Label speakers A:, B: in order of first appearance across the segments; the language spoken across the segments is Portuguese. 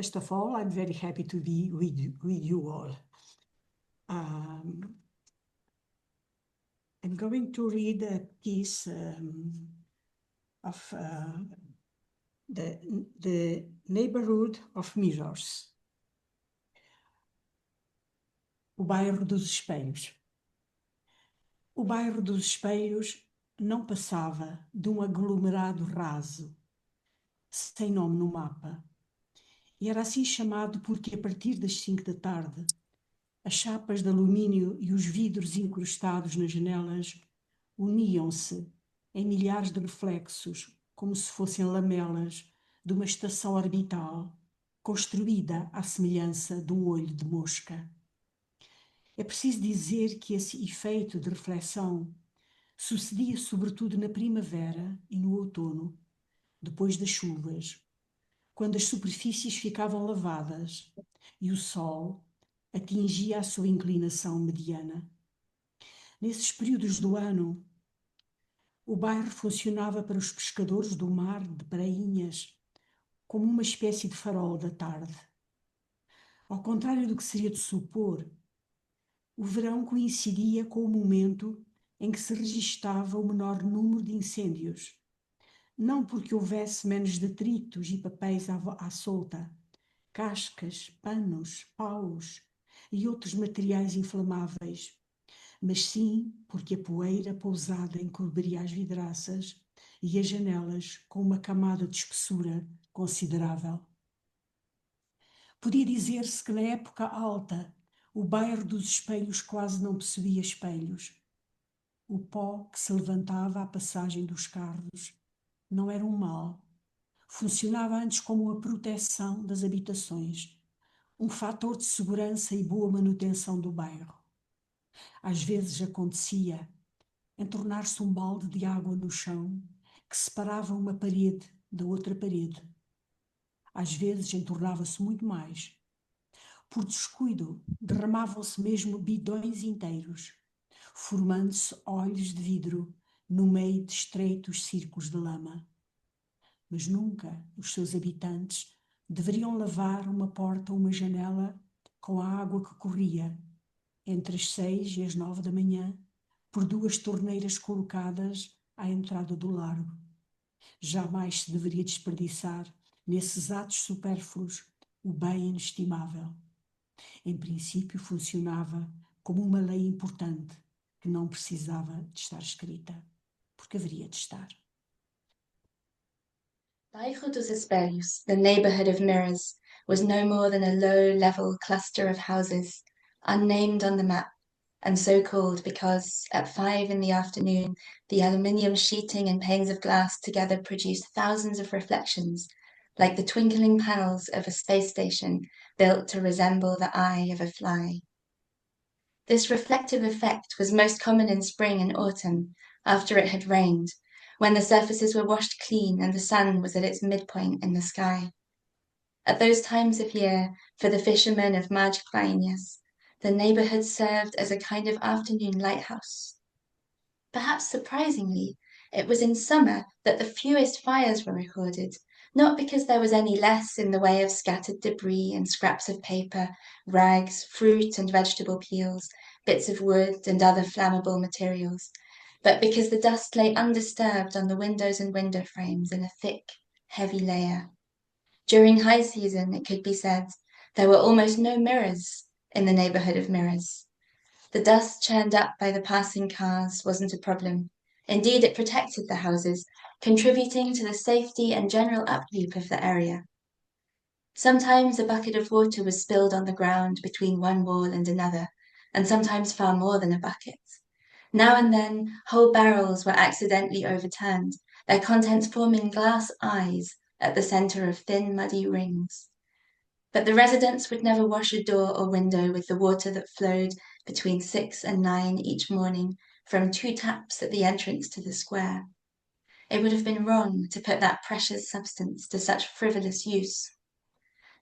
A: First of all, I'm very happy to be with you all. I'm going to read a piece of the Neighborhood of Mirrors. O bairro dos espelhos. O bairro dos espelhos não passava de um aglomerado raso, sem nome no mapa. E era assim chamado porque, a partir das 5 da tarde, as chapas de alumínio e os vidros incrustados nas janelas uniam-se em milhares de reflexos, como se fossem lamelas de uma estação orbital, construída à semelhança de um olho de mosca. É preciso dizer que esse efeito de reflexão sucedia sobretudo na primavera e no outono, depois das chuvas, quando as superfícies ficavam lavadas e o sol atingia a sua inclinação mediana. Nesses períodos do ano, o bairro funcionava para os pescadores do mar de prainhas como uma espécie de farol da tarde. Ao contrário do que seria de supor, o verão coincidia com o momento em que se registava o menor número de incêndios, não porque houvesse menos detritos e papéis à solta, cascas, panos, paus e outros materiais inflamáveis, mas sim porque a poeira pousada encobria as vidraças e as janelas com uma camada de espessura considerável. Podia dizer-se que na época alta o bairro dos espelhos quase não possuía espelhos. O pó que se levantava à passagem dos carros não era um mal. Funcionava antes como uma proteção das habitações, um fator de segurança e boa manutenção do bairro. Às vezes acontecia entornar-se um balde de água no chão que separava uma parede da outra parede. Às vezes entornava-se muito mais. Por descuido, derramavam-se mesmo bidões inteiros, formando-se olhos de vidro no meio de estreitos círculos de lama. Mas nunca os seus habitantes deveriam lavar uma porta ou uma janela com a água que corria entre as 6 e as 9 da manhã por 2 torneiras colocadas à entrada do largo. Jamais se deveria desperdiçar nesses atos supérfluos o bem inestimável. Em princípio funcionava como uma lei importante que não precisava de estar escrita, porque haveria de estar.
B: Bairro dos Espelhos, the neighborhood of mirrors, was no more than a low-level cluster of houses, unnamed on the map, and so called because at 5 in the afternoon the aluminium sheeting and panes of glass together produced thousands of reflections, like the twinkling panels of a space station built to resemble the eye of a fly. This reflective effect was most common in spring and autumn, after it had rained, when the surfaces were washed clean and the sun was at its midpoint in the sky. At those times of year, for the fishermen of Maj Clainias, the neighborhood served as a kind of afternoon lighthouse. Perhaps surprisingly, it was in summer that the fewest fires were recorded, not because there was any less in the way of scattered debris and scraps of paper, rags, fruit and vegetable peels, bits of wood and other flammable materials, but because the dust lay undisturbed on the windows and window frames in a thick, heavy layer. During high season, it could be said, there were almost no mirrors in the neighborhood of mirrors. The dust churned up by the passing cars wasn't a problem. Indeed, it protected the houses, contributing to the safety and general upkeep of the area. Sometimes a bucket of water was spilled on the ground between one wall and another, and sometimes far more than a bucket. Now and then, whole barrels were accidentally overturned, their contents forming glass eyes at the center of thin, muddy rings. But the residents would never wash a door or window with the water that flowed between 6 and 9 each morning from 2 taps at the entrance to the square. It would have been wrong to put that precious substance to such frivolous use.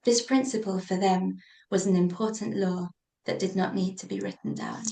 B: This principle for them was an important law that did not need to be written down.